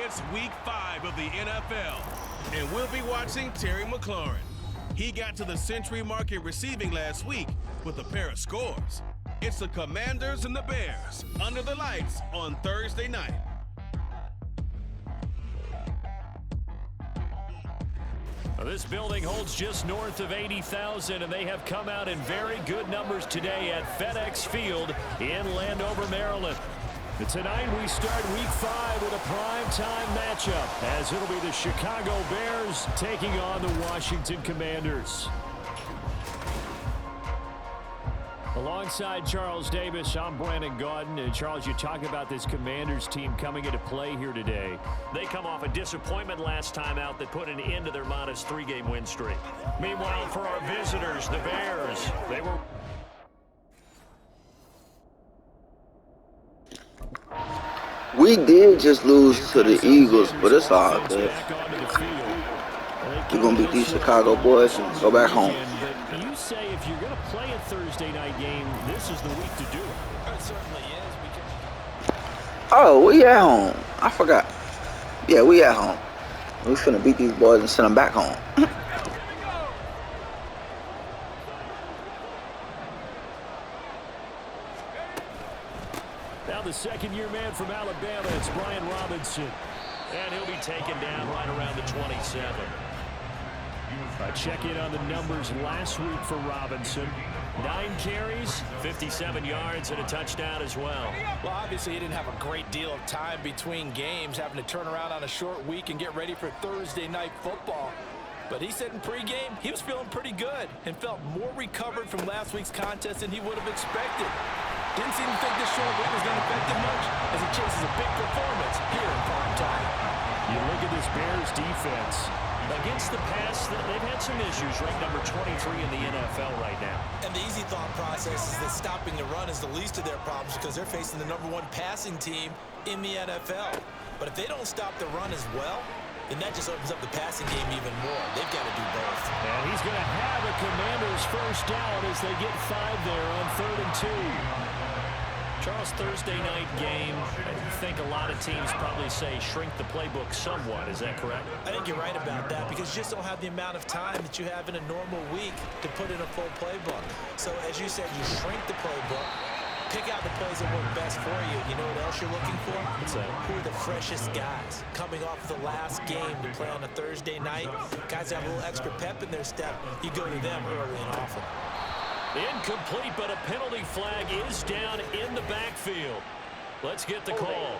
It's Week 5 of the NFL, and we'll be watching Terry McLaurin. He got to the century mark in receiving last week with a pair of scores. It's the Commanders and the Bears under the lights on Thursday night. This building holds just north of 80,000, and they have come out in very good numbers today at FedEx Field in Landover, Maryland. And tonight we start Week 5 with a primetime matchup, as it'll be the Chicago Bears taking on the Washington Commanders. Alongside Charles Davis, I'm Brandon Gaudin. And Charles, you talk about this Commanders team coming into play here today. They come off a disappointment last time out that put an end to their modest 3-game win streak. Meanwhile, for our visitors, the Bears, they were... We did just lose to the Eagles, but it's all good. We're going to beat these Chicago boys and go back home. You say if you're going to play a Thursday night game, this is the week to do it. It certainly is. Oh, we at home. I forgot. Yeah, we at home. We finna beat these boys and send them back home. Now the second-year man from Alabama, it's Brian Robinson. And he'll be taken down right around the 27. A check-in on the numbers last week for Robinson. 9 carries, 57 yards, and a touchdown as well. Well, obviously, he didn't have a great deal of time between games, having to turn around on a short week and get ready for Thursday night football. But he said in pregame he was feeling pretty good and felt more recovered from last week's contest than he would have expected. Didn't seem to think this short week was going to affect him much as he chases a big performance here in prime time. You look at this Bears defense. Against the pass, they've had some issues, ranked number 23 in the NFL right now. And the easy thought process is that stopping the run is the least of their problems because they're facing the #1 passing team in the NFL. But if they don't stop the run as well, then that just opens up the passing game even more. They've got to do both. And he's going to have a Commanders first down as they get 5 there on 3rd and 2. Charles, Thursday night game, I think a lot of teams probably say shrink the playbook somewhat. Is that correct? I think you're right about that because you just don't have the amount of time that you have in a normal week to put in a full playbook. So, as you said, you shrink the playbook, pick out the plays that work best for you. You know what else you're looking for? What's that? Who are the freshest guys coming off the last game to play on a Thursday night? Guys that have a little extra pep in their step. You go to them early and often. Incomplete, but a penalty flag is down in the backfield. Let's get the call.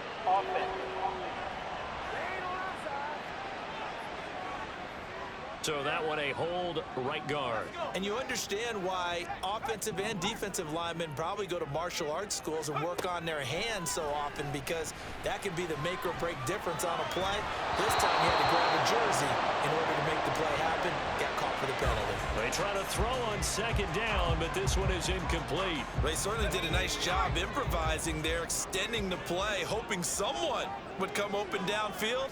So that one a hold right guard. And you understand why offensive and defensive linemen probably go to martial arts schools and work on their hands so often because that can be the make or break difference on a play. This time he had to grab a jersey in order to make the play happen. Got caught for the penalty. They try to throw on 2nd down, but this one is incomplete. They certainly did a nice job improvising there, extending the play, hoping someone would come open downfield,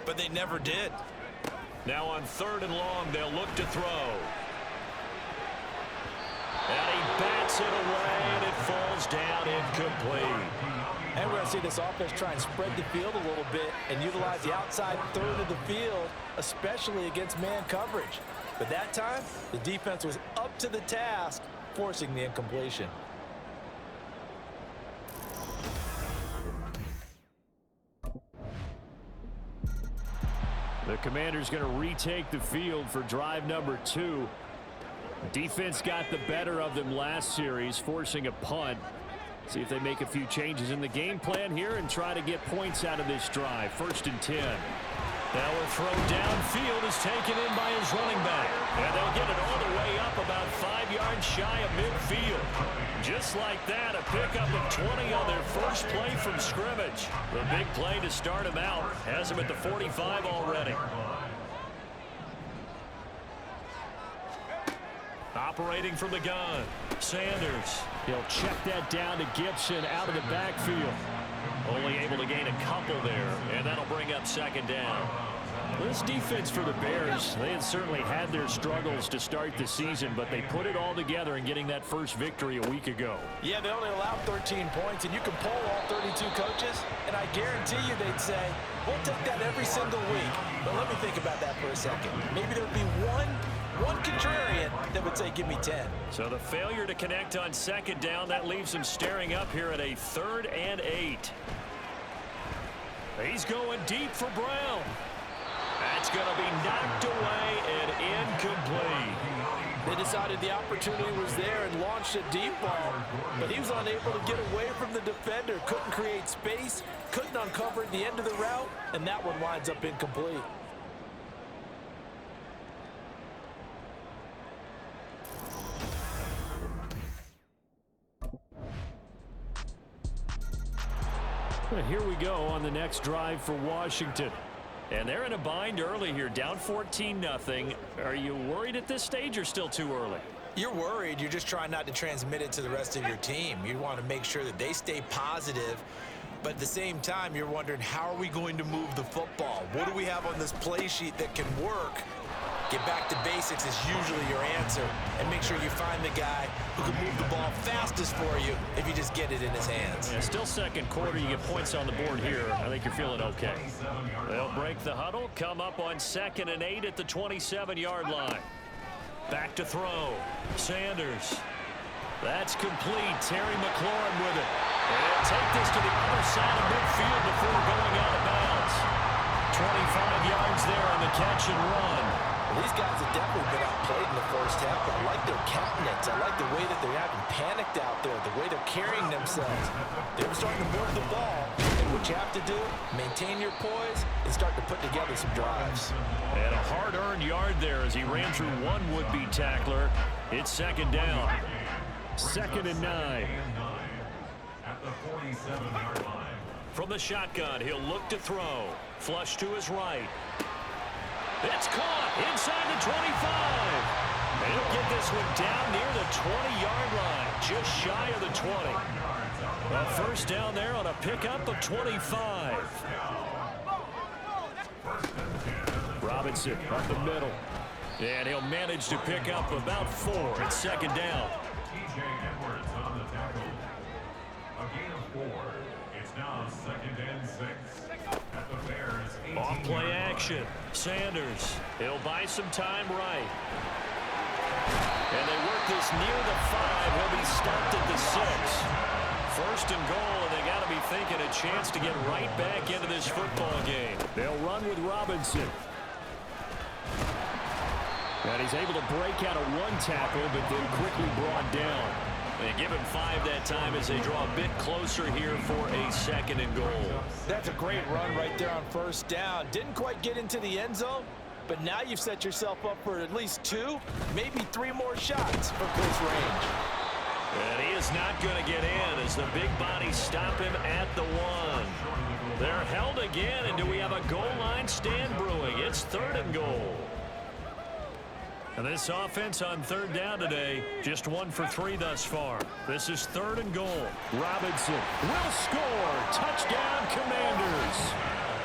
but they never did. Now on 3rd and long, they'll look to throw. And he bats it away, and it falls down incomplete. And we're going to see this offense try and spread the field a little bit and utilize the outside 3rd of the field, especially against man coverage. But that time, the defense was up to the task, forcing the incompletion. The Commanders going to retake the field for drive number 2. Defense got the better of them last series, forcing a punt. See if they make a few changes in the game plan here and try to get points out of this drive. 1st and 10. Now a throw downfield is taken in by his running back. And they'll get it all the way up about 5 yards shy of midfield. Just like that, a pickup of 20 on their first play from scrimmage. The big play to start him out has him at the 45 already. Operating from the gun, Sanders. He'll check that down to Gibson out of the backfield. Only able to gain a couple there, and that'll bring up 2nd down. This defense for the Bears, they had certainly had their struggles to start the season, but they put it all together in getting that first victory a week ago. Yeah, they only allowed 13 points, and you can poll all 32 coaches, and I guarantee you they'd say, we'll take that every single week. But let me think about that for a second. Maybe there'd be one contrarian that would say, give me 10. So the failure to connect on second down, that leaves him staring up here at a 3rd and 8. He's going deep for Brown. That's going to be knocked away and incomplete. They decided the opportunity was there and launched a deep ball, but he was unable to get away from the defender, couldn't create space, couldn't uncover the end of the route, and that one winds up incomplete. Here we go on the next drive for Washington. And they're in a bind early here, down 14-0. Are you worried at this stage or still too early? You're worried. You're just trying not to transmit it to the rest of your team. You want to make sure that they stay positive. But at the same time, you're wondering, how are we going to move the football? What do we have on this play sheet that can work? Get back to basics is usually your answer. And make sure you find the guy who can move the ball fastest for you if you just get it in his hands. Yeah, still second quarter. You get points on the board here. I think you're feeling okay. They'll break the huddle, come up on 2nd and 8 at the 27-yard line. Back to throw. Sanders. That's complete. Terry McLaurin with it. They'll take this to the other side of midfield before going out of bounds. 25 yards there on the catch and run. These guys have definitely been outplayed in the first half, but I like their countenance. I like the way that they're having panicked out there, the way they're carrying themselves. They're starting to move the ball, and what you have to do, maintain your poise and start to put together some drives. And a hard-earned yard there as he ran through one would-be tackler. It's 2nd down. 2nd and 9. At the 47-yard line. From the shotgun, he'll look to throw. Flush to his right. It's caught inside the 25. They'll get this one down near the 20-yard line, just shy of the 20. A first down there on a pickup of 25. Robinson up the middle. And he'll manage to pick up about 4 at 2nd down. TJ Edwards on the tackle. A gain of 4. It's now 2nd and 6. At the Bears' 18-yard line. Off-play action. Sanders. He'll buy some time right. And they work this near the 5. He'll be stopped at the 6. 1st and goal, and they got to be thinking a chance to get right back into this football game. They'll run with Robinson. And he's able to break out of one tackle, but then quickly brought down. They give him 5 that time as they draw a bit closer here for a 2nd and goal. That's a great run right there on 1st down. Didn't quite get into the end zone, but now you've set yourself up for at least 2, maybe 3 more shots from close range. And he is not going to get in as the big bodies stop him at the 1. They're held again, and do we have a goal line stand brewing? It's 3rd and goal. And this offense on 3rd down today, just 1 for 3 thus far. This is 3rd and goal. Robinson will score. Touchdown, Commanders.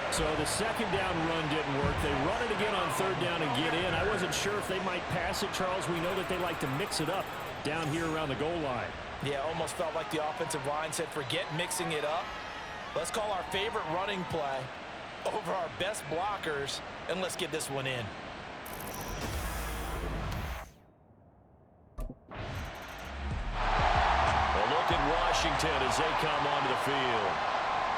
So the 2nd down run didn't work. They run it again on 3rd down and get in. I wasn't sure if they might pass it, Charles. We know that they like to mix it up down here around the goal line. Yeah, almost felt like the offensive line said, forget mixing it up. Let's call our favorite running play over our best blockers, and let's get this one in. Washington as they come onto the field.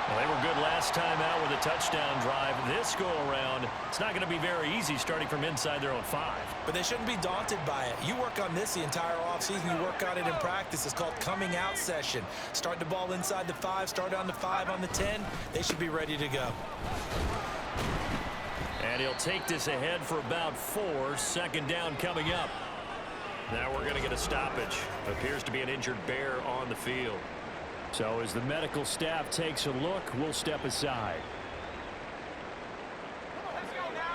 Well, they were good last time out with a touchdown drive. This go-around, it's not going to be very easy starting from inside their own 5. But they shouldn't be daunted by it. You work on this the entire offseason. You work on it in practice. It's called coming out session. Start the ball inside the 5, start on the 5, on the 10. They should be ready to go. And he'll take this ahead for about 4. 2nd down coming up. Now we're going to get a stoppage. Appears to be an injured Bear on the field. So as the medical staff takes a look, we'll step aside.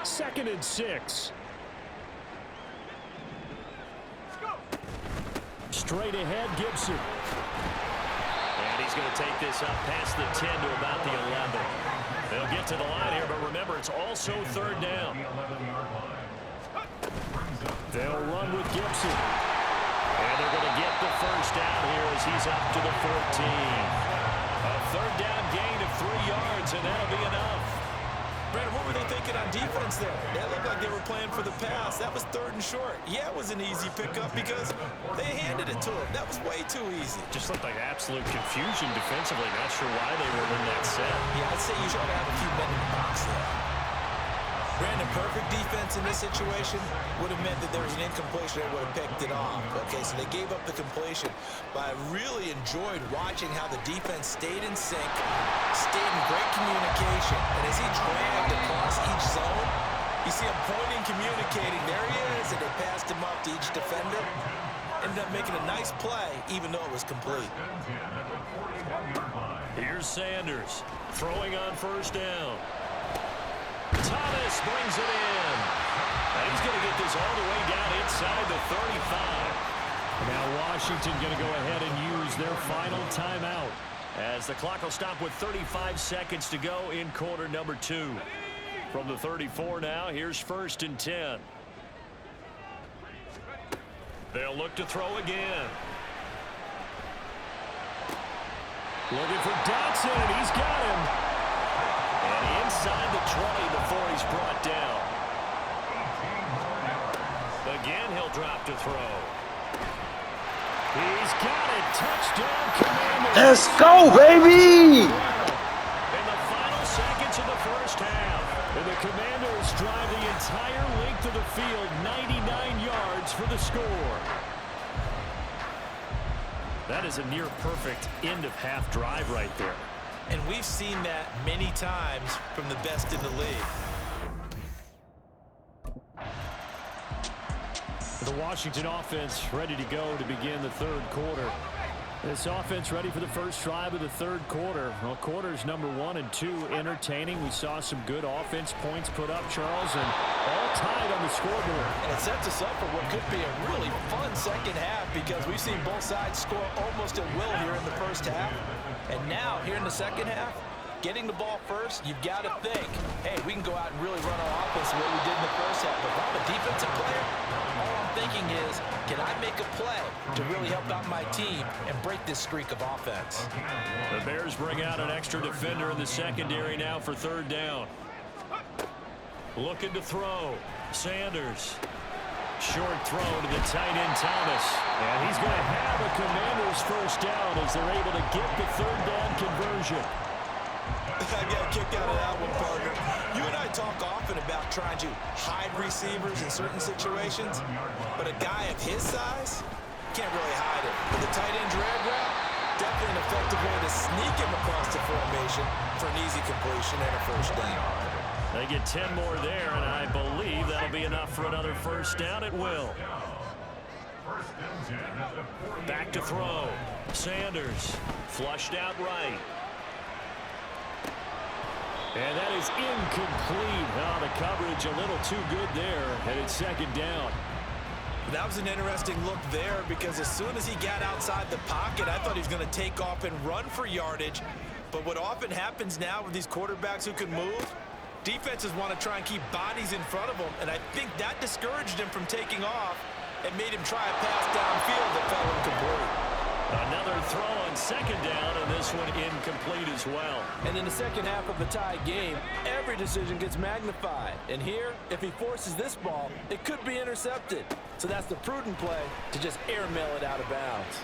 2nd and 6. Straight ahead, Gibson. And he's going to take this up past the 10 to about the 11. They'll get to the line here, but remember, it's also third down. They'll run with Gibson. And they're going to get the first down here as he's up to the 14. A third down gain of 3 yards, and that'll be enough. Brandon, what were they thinking on defense there? That looked like they were playing for the pass. That was 3rd and short. Yeah, it was an easy pickup because they handed it to him. That was way too easy. Just looked like absolute confusion defensively. Not sure why they were in that set. Yeah, I'd say you should have a few men in the box there. Brandon, perfect defense in this situation would have meant that there was an incompletion that would have picked it off. Okay, so they gave up the completion. But I really enjoyed watching how the defense stayed in sync, stayed in great communication. And as he dragged across each zone, you see him pointing, communicating. There he is, and they passed him up to each defender. Ended up making a nice play, even though it was complete. Here's Sanders throwing on first down. Thomas brings it in. And he's going to get this all the way down inside the 35. Now Washington going to go ahead and use their final timeout as the clock will stop with 35 seconds to go in quarter number 2. From the 34 now, here's 1st and 10. They'll look to throw again. Looking for Dotson, and he's got him. And inside the 20 before he's brought down. Again, he'll drop to throw. He's got it. Touchdown, Commanders. Let's go, baby. In the final seconds of the first half, and the Commanders drive the entire length of the field, 99 yards for the score. That is a near-perfect end-of-half drive right there. And we've seen that many times from the best in the league. The Washington offense ready to go to begin the 3rd quarter. This offense ready for the first drive of the 3rd quarter. Well, quarters number 1 and 2 entertaining. We saw some good offense points put up, Charles, and all tied on the scoreboard. And it sets us up for what could be a really fun second half because we've seen both sides score almost at will here in the first half. And now, here in the second half, getting the ball first, you've got to think, hey, we can go out and really run our offense the way we did in the first half. But if I'm a defensive player, all I'm thinking is, can I make a play to really help out my team and break this streak of offense? The Bears bring out an extra defender in the secondary now for 3rd down. Looking to throw. Sanders. Short throw to the tight end, Thomas. And he's going to have a Commanders first down as they're able to get the 3rd down conversion. I got a kick out of that one, partner. You and I talk often about trying to hide receivers in certain situations, but a guy of his size can't really hide it. With the tight end drag route, definitely an effective way to sneak him across the formation for an easy completion and a first down. They get 10 more there, and I believe that'll be enough for another first down. It will. Back to throw. Sanders flushed out right. And that is incomplete. Oh, the coverage a little too good there, and it's 2nd down. That was an interesting look there because as soon as he got outside the pocket, I thought he was going to take off and run for yardage. But what often happens now with these quarterbacks who can move, defenses want to try and keep bodies in front of them, and I think that discouraged him from taking off and made him try a pass downfield that fell incomplete. Another throw on 2nd down, and this one incomplete as well. And in the second half of a tie game, every decision gets magnified. And here, if he forces this ball, it could be intercepted. So that's the prudent play to just airmail it out of bounds.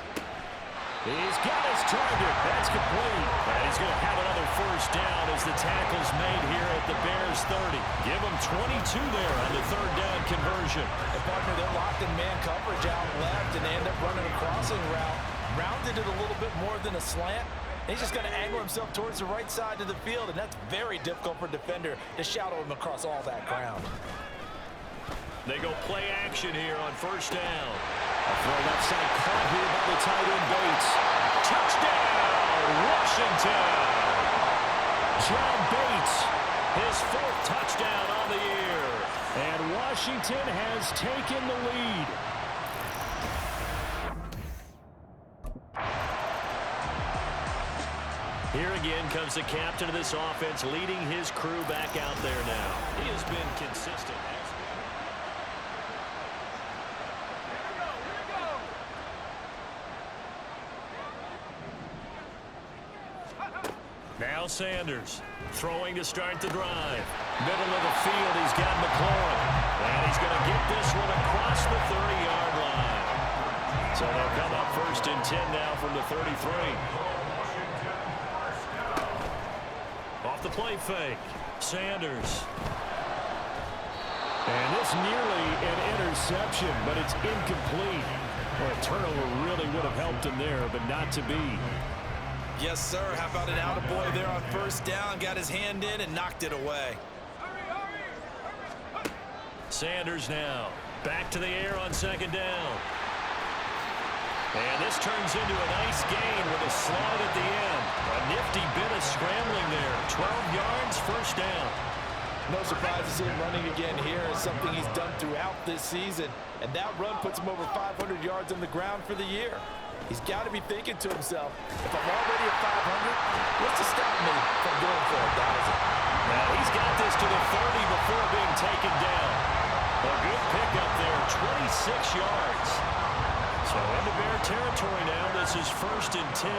He's got his target. That's complete. And he's going to have another first down as the tackle's made here at the Bears 30. Give him 22 there on the 3rd down conversion. And partner, they're locked in man coverage out left, and they end up running a crossing route. Rounded it a little bit more than a slant. He's just going to angle himself towards the right side of the field, and that's very difficult for a defender to shadow him across all that ground. They go play action here on first down. A throw left side caught here by the tight end Bates. Touchdown, Washington. John Bates, his 4th touchdown on the year. And Washington has taken the lead. Here again comes the captain of this offense, leading his crew back out there now. He has been consistent. Now Sanders throwing to start the drive. Middle of the field, he's got McLaurin. And he's going to get this one across the 30-yard line. So they'll come up 1st and 10 now from the 33. Off the play fake, Sanders. And it's nearly an interception, but it's incomplete. Well, a turnover really would have helped him there, but not to be. Yes, sir. How about an attaboy there on 1st down? Got his hand in and knocked it away. Sanders now back to the air on 2nd down. And this turns into a nice gain with a slide at the end. A nifty bit of scrambling there. 12 yards, 1st down. No surprise to see him running again here. It's something he's done throughout this season. And that run puts him over 500 yards on the ground for the year. He's got to be thinking to himself, if I'm already at 500, what's to stop me from going for 1,000? Now he's got this to the 30 before being taken down. A good pickup there, 26 yards. So into Bear territory now. This is 1st and 10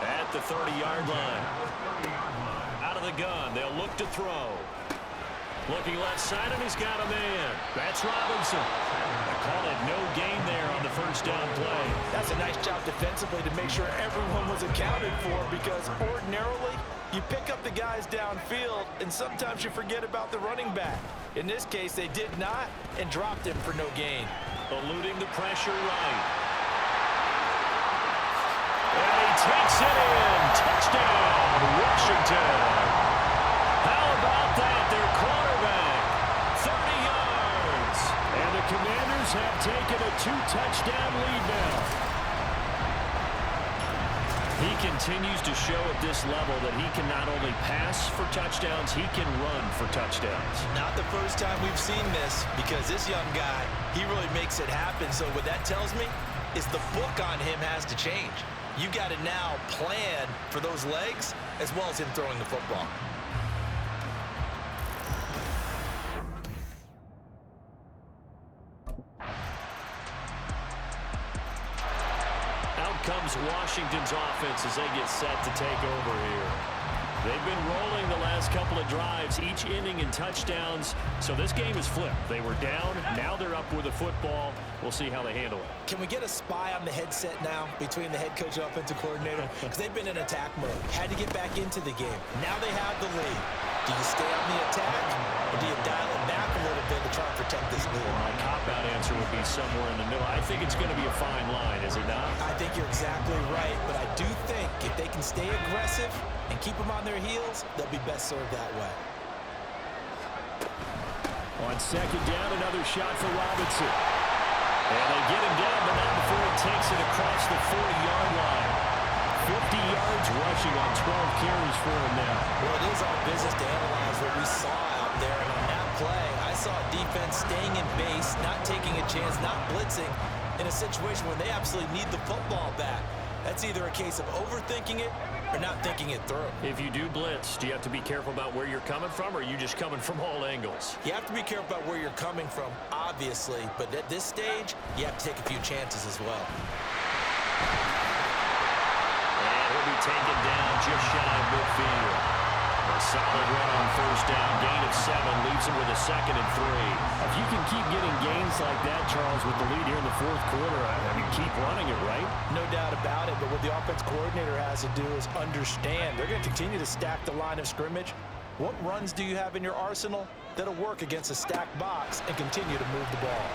at the 30-yard line. Out of the gun, they'll look to throw. Looking left side, and he's got a man. That's Robinson. They call it no gain there on the 1st down play. That's a nice job defensively to make sure everyone was accounted for, because ordinarily you pick up the guys downfield and sometimes you forget about the running back. In this case, they did not and dropped him for no gain. Eluding the pressure right. And he takes it in. Touchdown, Washington. How about that? Their quarterback, 30 yards. And the Commanders have taken a 2-touchdown lead now. He continues to show at this level that he can not only pass for touchdowns, he can run for touchdowns. Not the first time we've seen this, because this young guy, he really makes it happen. So what that tells me is the book on him has to change. You got to now plan for those legs as well as him throwing the football. Out comes Washington's offense as they get set to take over here. They've been rolling the last couple of drives, each inning in touchdowns. So this game is flipped. They were down. Now they're up with the football. We'll see how they handle it. Can we get a spy on the headset now between the head coach and offensive coordinator? Because they've been in attack mode. Had to get back into the game. Now they have the lead. Do you stay on the attack, or do you dial it back a little bit to try and protect this lead? My cop-out answer would be somewhere in the middle. I think it's going to be a fine line, is it not? I think you're exactly right, but I do think if they can stay aggressive and keep them on their heels, they'll be best served that way. On 2nd down, another shot for Robinson. And they get him down, but not before he takes it across the 40-yard line. 50 yards rushing on 12 carries for him now. Well, it is our business to analyze what we saw out there. And on that play, I saw a defense staying in base, not taking a chance, not blitzing in a situation where they absolutely need the football back. That's either a case of overthinking it or not thinking it through. If you do blitz, do you have to be careful about where you're coming from, or are you just coming from all angles? You have to be careful about where you're coming from, obviously. But at this stage, you have to take a few chances as well. Taken down just shy of midfield. A solid run on 1st down, gain of 7, leaves him with a 2nd and 3. If you can keep getting gains like that, Charles, with the lead here in the 4th quarter, I mean, keep running it, right? No doubt about it, but what the offense coordinator has to do is understand they're going to continue to stack the line of scrimmage. What runs do you have in your arsenal that'll work against a stacked box and continue to move the ball?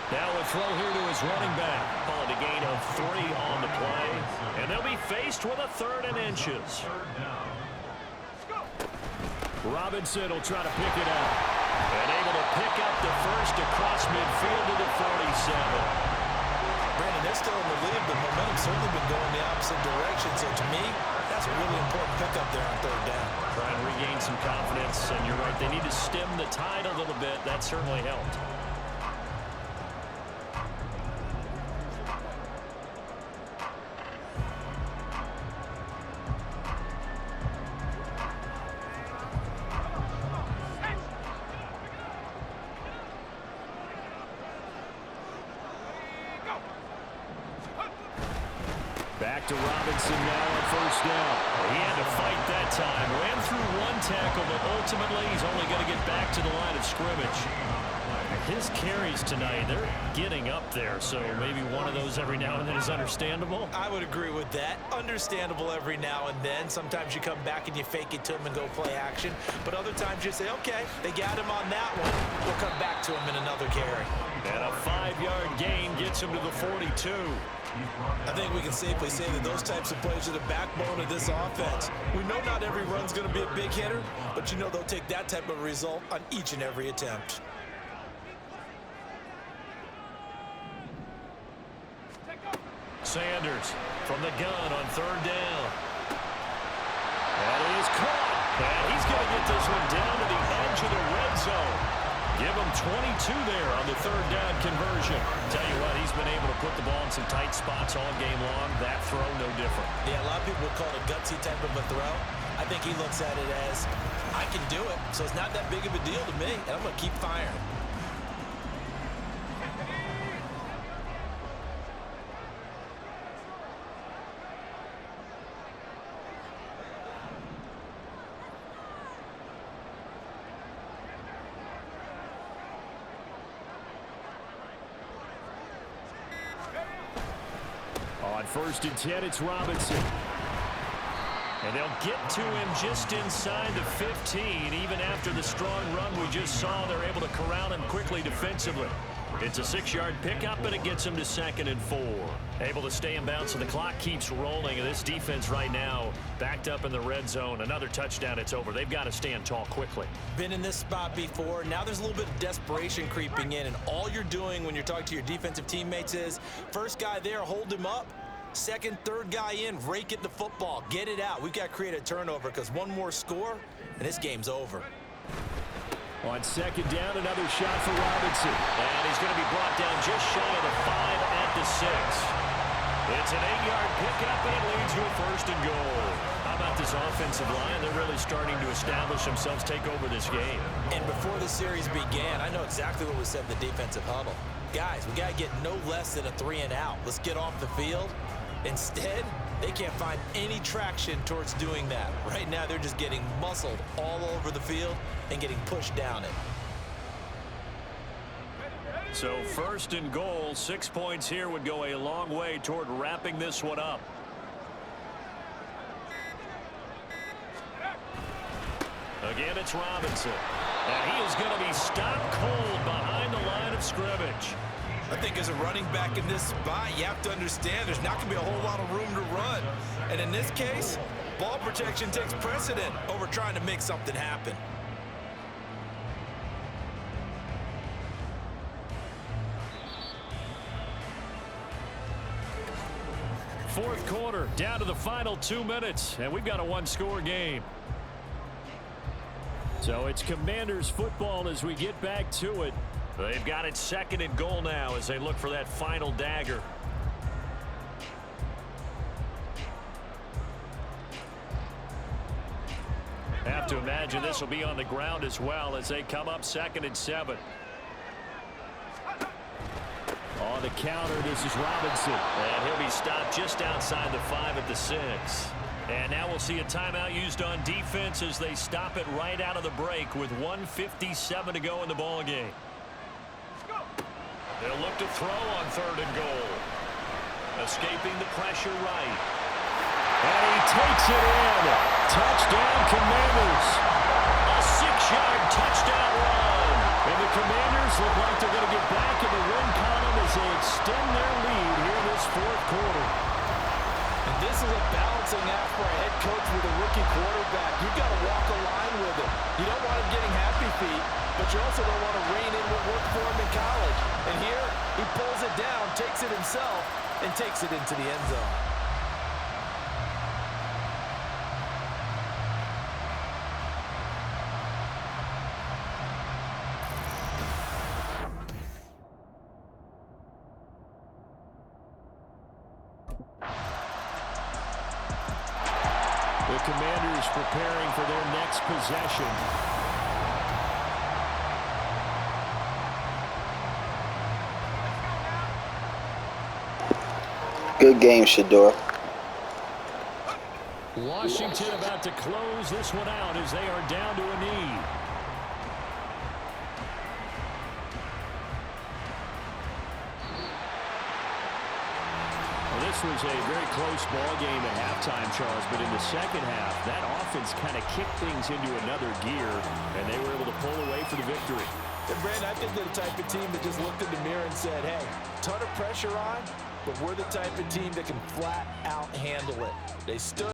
Now a throw here to his running back. Calling a gain of 3 on the play. And they'll be faced with a 3rd and inches. Robinson will try to pick it up. And able to pick up the first across midfield to the 47. Brandon, they're still in the lead, but momentum's certainly been going the opposite direction. So to me, that's a really important pickup there on 3rd down. Try and regain some confidence. And you're right, they need to stem the tide a little bit. That certainly helped. Back to Robinson now on first down. He had to fight that time. Ran through one tackle, but ultimately he's only going to get back to the line of scrimmage. His carries tonight, they're getting up there, so maybe one of those every now and then is understandable. I would agree with that. Understandable every now and then. Sometimes you come back and you fake it to him and go play action. But other times you say, okay, they got him on that one. We'll come back to him in another carry. And a 5-yard gain gets him to the 42. I think we can safely say that those types of plays are the backbone of this offense. We know not every run's going to be a big hitter, but you know they'll take that type of result on each and every attempt. Sanders from the gun on third down. That is caught. And he's going to get this one down to the edge of the red zone. Give him 22 there on the third down conversion. Tell you what, he's been able to put the ball in some tight spots all game long. That throw, no different. Yeah, a lot of people would call it a gutsy type of a throw. I think he looks at it as, I can do it, so it's not that big of a deal to me, and I'm going to keep firing. On first and 10, it's Robinson. And they'll get to him just inside the 15. Even after the strong run we just saw, they're able to corral him quickly defensively. It's a 6-yard pickup, and it gets him to 2nd and 4. Able to stay in bounds, so the clock keeps rolling. And this defense right now backed up in the red zone. Another touchdown, it's over. They've got to stand tall quickly. Been in this spot before. Now there's a little bit of desperation creeping in, and all you're doing when you're talking to your defensive teammates is, first guy there, hold him up. Second, third guy in, rake it the football. Get it out. We've got to create a turnover because one more score, and this game's over. On second down, another shot for Robinson. And he's going to be brought down just shy of the 5 at the 6. It's an 8-yard pickup, and it leads to a 1st and goal. How about this offensive line? They're really starting to establish themselves, take over this game. And before the series began, I know exactly what was said in the defensive huddle. Guys, we got to get no less than a 3 and out. Let's get off the field. Instead, they can't find any traction towards doing that. Right now, they're just getting muscled all over the field and getting pushed down it. So 1st and goal, 6 points here would go a long way toward wrapping this one up. Again, it's Robinson. And he is going to be stopped cold behind the line of scrimmage. I think as a running back in this spot, you have to understand there's not going to be a whole lot of room to run. And in this case, ball protection takes precedent over trying to make something happen. Fourth quarter, down to the final 2 minutes, and we've got a 1-score game. So it's Commanders football as we get back to it. They've got it 2nd and goal now as they look for that final dagger. Have to imagine this will be on the ground as well as they come up 2nd and 7. On the counter, this is Robinson. And he'll be stopped just outside the 5 at the 6. And now we'll see a timeout used on defense as they stop it right out of the break with 1:57 to go in the ball game. They'll look to throw on 3rd and goal. Escaping the pressure right. And he takes it in. Touchdown, Commanders. A 6-yard touchdown run. And the Commanders look like they're going to get back in the win column as they extend their lead here this 4th quarter. And this is a balancing act for a head coach with a rookie quarterback. You've got to walk a line with him. You don't want him getting happy feet, but you also don't want to rein in what worked for him in college. And here, he pulls it down, takes it himself, and takes it into the end zone. The Commanders preparing for their next possession. Good game, Shedeur. Washington about to close this one out as they are down to a knee. Well, this was a very close ball game at halftime, Charles, but in the second half, that offense kind of kicked things into another gear, and they were able to pull away for the victory. And Brandon, I think they're the type of team that just looked in the mirror and said, hey, ton of pressure on, but we're the type of team that can flat out handle it. They stood